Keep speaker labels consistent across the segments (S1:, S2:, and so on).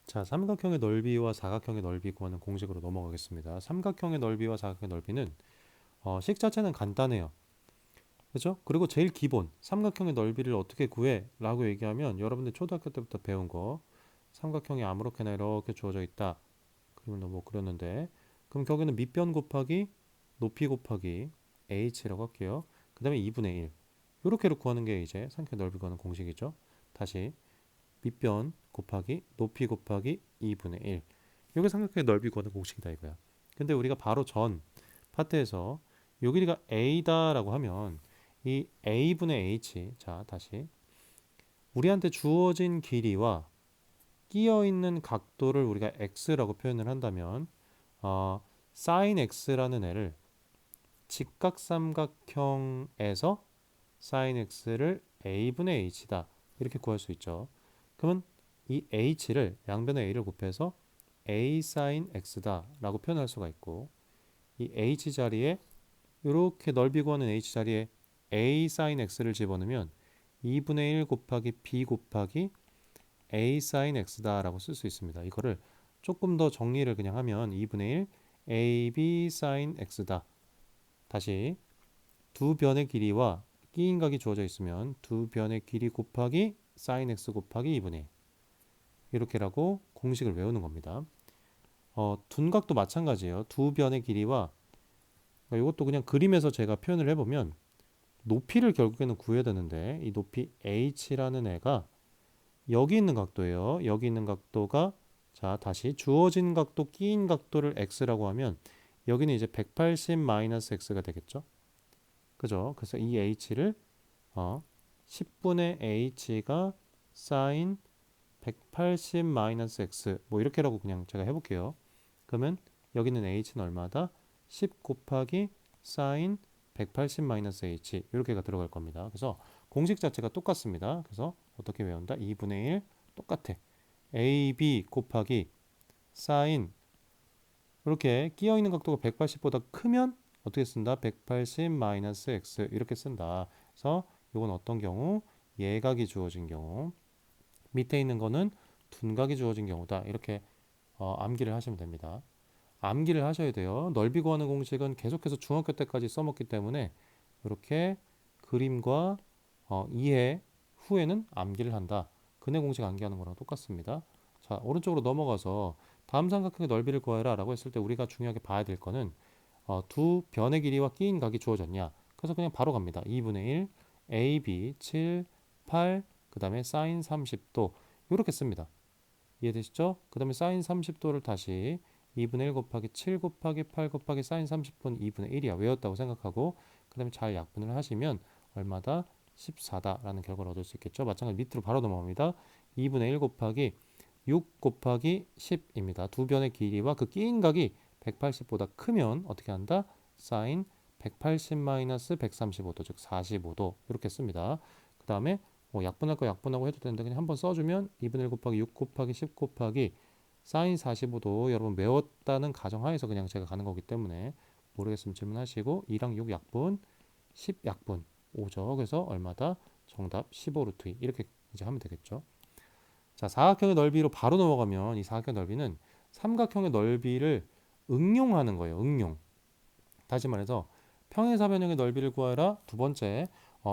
S1: 자, 삼각형의 넓이와 사각형의 넓이 구하는 공식으로 넘어가겠습니다. 삼각형의 넓이와 사각형의 넓이는 식 자체는 간단해요. 그렇죠? 그리고 제일 기본 삼각형의 넓이를 어떻게 구해? 라고 얘기하면 여러분들 초등학교 때부터 배운 거 삼각형이 아무렇게나 이렇게 주어져 있다. 그림을 뭐 그렸는데 그럼 거기는 밑변 곱하기 높이 곱하기 h라고 할게요. 그 다음에 2분의 1 이렇게로 구하는 게 이제 삼각형 넓이 구하는 공식이죠. 다시 밑변 곱하기 높이 곱하기 2분의 1 이게 삼각형의 넓이 구하는 공식이다 이거야. 근데 우리가 바로 전 파트에서 요 길이가 a다라고 하면 이 a분의 h 자 다시 우리한테 주어진 길이와 끼어 있는 각도를 우리가 x라고 표현을 한다면 sin x라는 애를 직각삼각형에서 sin x를 a분의 h다 이렇게 구할 수 있죠. 그러면 이 h를 양변의 a를 곱해서 a sin x다 라고 표현할 수가 있고 이 h 자리에 이렇게 넓이 구하는 h 자리에 a sin x를 집어넣으면 2분의 1 곱하기 b 곱하기 a sin x다 라고 쓸 수 있습니다. 이거를 조금 더 정리를 그냥 하면 2분의 1 ab sin x다. 다시 두 변의 길이와 끼인각이 주어져 있으면 두 변의 길이 곱하기 sin x 곱하기 2분의 1 이렇게라고 공식을 외우는 겁니다. 둔각도 마찬가지예요. 두 변의 길이와 이것도 그냥 그림에서 제가 표현을 해보면 높이를 결국에는 구해야 되는데 이 높이 h라는 애가 여기 있는 각도예요. 여기 있는 각도가 자 다시 주어진 각도 끼인 각도를 x라고 하면 여기는 이제 180-x가 되겠죠. 그죠? 그래서 이 h를 10분의 h가 sin 180-x 뭐 이렇게라고 그냥 제가 해볼게요. 그러면 여기는 h는 얼마다? 10 곱하기 sin 180-h 이렇게가 들어갈 겁니다. 그래서 공식 자체가 똑같습니다. 그래서 어떻게 외운다? 2분의 1 똑같아. ab 곱하기 sin 이렇게 끼어 있는 각도가 180보다 크면 어떻게 쓴다? 180-x 이렇게 쓴다. 그래서 이건 어떤 경우? 예각이 주어진 경우. 밑에 있는 거는 둔각이 주어진 경우다. 이렇게 암기를 하시면 됩니다. 암기를 하셔야 돼요. 넓이 구하는 공식은 계속해서 중학교 때까지 써먹기 때문에 이렇게 그림과 이해 후에는 암기를 한다. 근해 공식 암기하는 거랑 똑같습니다. 자, 오른쪽으로 넘어가서 다음 삼각형의 넓이를 구하라 라고 했을 때 우리가 중요하게 봐야 될 거는 두 변의 길이와 끼인 각이 주어졌냐. 그래서 그냥 바로 갑니다. 2분의 1 AB 7, 8, 그 다음에 sin 30도 이렇게 씁니다. 이해되시죠? 그 다음에 sin 30도를 다시 2분의 1 곱하기 7 곱하기 8 곱하기 sin 30분 2분의 1이야. 외웠다고 생각하고 그 다음에 잘 약분을 하시면 얼마다? 14다라는 결과를 얻을 수 있겠죠. 마찬가지 밑으로 바로 넘어갑니다. 2분의 1 곱하기 6 곱하기 10입니다. 두 변의 길이와 그 끼인 각이 180보다 크면 어떻게 한다? sin 180-135도 즉 45도 이렇게 씁니다. 그 다음에 뭐 약분할 거 약분하고 해도 되는데 그냥 한번 써주면 2분의 1 곱하기 6 곱하기 10 곱하기 sin 45도 여러분 외웠다는 가정하에서 그냥 제가 가는 거기 때문에 모르겠으면 질문하시고 2랑 6 약분 10 약분 5죠. 그래서 얼마다? 정답 15 루트 2 이렇게 이제 하면 되겠죠. 자, 사각형의 넓이로 바로 넘어가면 이 사각형의 넓이는 삼각형의 넓이를 응용하는 거예요. 응용. 다시 말해서 평행사변형의 넓이를 구하라. 두 번째,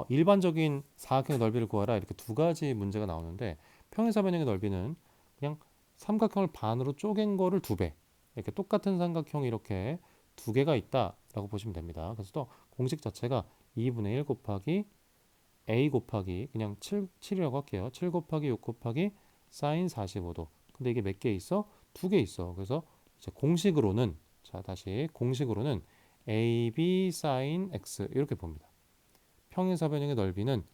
S1: 일반적인 사각형의 넓이를 구하라. 이렇게 두 가지 문제가 나오는데 평행사변형의 넓이는 그냥 삼각형을 반으로 쪼갠 거를 두 배. 이렇게 똑같은 삼각형이 이렇게 두 개가 있다라고 보시면 됩니다. 그래서 또 공식 자체가 2분의 1 곱하기 a 곱하기 그냥 7이라고 할게요. 7 곱하기 6 곱하기 sin 45도. 근데 이게 몇 개 있어? 두 개 있어. 그래서 이제 공식으로는 자 다시 공식으로는 AB sin x 이렇게 봅니다. 평행사변형의 넓이는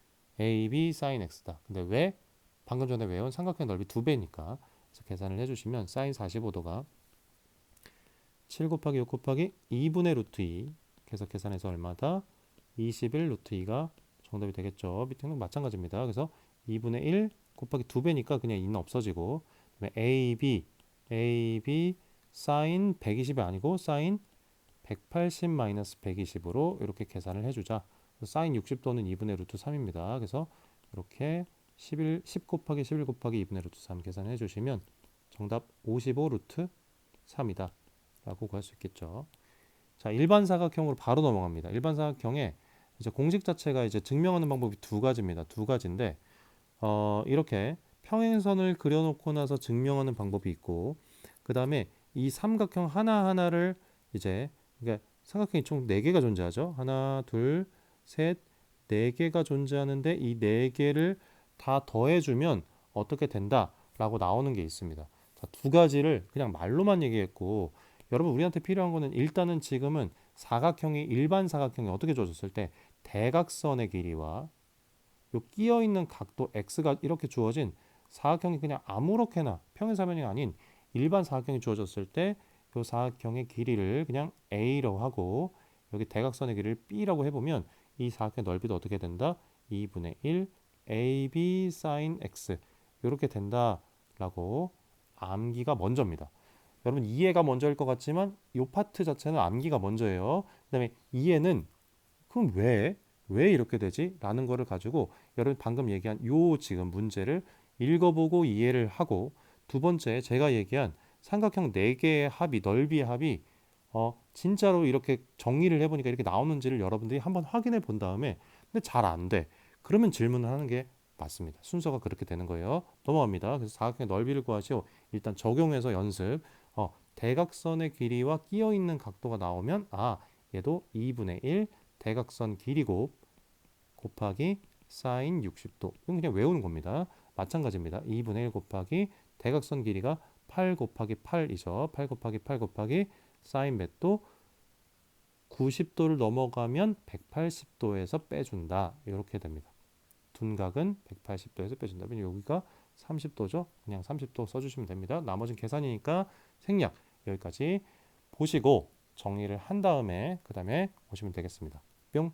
S1: AB sin x다. 근데 왜? 방금 전에 외운 삼각형 넓이 두 배니까. 그래서 계산을 해주시면 sin 45도가 7 곱하기 6 곱하기 2분의 루트 2. 그래서 계산해서 얼마다? 21 루트 2가 정답이 되겠죠. 밑에는 마찬가지입니다. 그래서 2분의 1 곱하기 두 배니까 그냥 2는 없어지고 AB sin 120이 아니고 sin 180-120으로 이렇게 계산을 해주자. sin 60도는 2분의 루트 3입니다. 그래서 이렇게 10 곱하기 11 곱하기 2분의 루트 3 계산해 주시면 정답 55 루트 3이다 라고 구할 수 있겠죠. 자, 일반 사각형으로 바로 넘어갑니다. 일반 사각형에 이제 공식 자체가 이제 증명하는 방법이 두 가지입니다. 두 가지인데 이렇게 평행선을 그려놓고 나서 증명하는 방법이 있고, 그 다음에 이 삼각형 하나하나를 이제, 그러니까 삼각형이 총 4개가 존재하죠. 하나, 둘, 셋, 4개가 존재하는데 이 4개를 다 더해주면 어떻게 된다라고 나오는 게 있습니다. 자, 두 가지를 그냥 말로만 얘기했고, 여러분 우리한테 필요한 거는 일단은 지금은 사각형이 일반 사각형이 어떻게 주어졌을 때 대각선의 길이와 요 끼어 있는 각도 x가 이렇게 주어진 사각형이 그냥 아무렇게나 평행사변이 아닌 일반 사각형이 주어졌을 때 요 사각형의 길이를 그냥 a라고 하고 여기 대각선의 길이를 b라고 해보면 이 사각형의 넓이도 어떻게 된다? 2분의 1 ab sin x 이렇게 된다라고 암기가 먼저입니다. 여러분 이해가 먼저일 것 같지만 이 파트 자체는 암기가 먼저예요. 그다음에 이해는 그럼 왜 이렇게 되지? 라는 거를 가지고 여러분 방금 얘기한 요 지금 문제를 읽어보고 이해를 하고, 두 번째 제가 얘기한 삼각형 4개의 합이 넓이의 합이 진짜로 이렇게 정리를 해보니까 이렇게 나오는지를 여러분들이 한번 확인해 본 다음에 근데 잘 안 돼. 그러면 질문을 하는 게 맞습니다. 순서가 그렇게 되는 거예요. 넘어갑니다. 그래서 사각형의 넓이를 구하시오. 일단 적용해서 연습. 대각선의 길이와 끼어 있는 각도가 나오면 얘도 2분의 1 대각선 길이곱 곱하기 사인 60도. 이건 그냥 외우는 겁니다. 마찬가지입니다. 2분의 1 곱하기 대각선 길이가 8 곱하기 8이죠. 8 곱하기 8 곱하기 사인 몇 도? 90도를 넘어가면 180도에서 빼준다. 이렇게 됩니다. 둔각은 180도에서 빼준다. 여기가 30도죠. 그냥 30도 써주시면 됩니다. 나머지는 계산이니까 생략. 여기까지 보시고 정리를 한 다음에 그 다음에 오시면 되겠습니다. 뿅.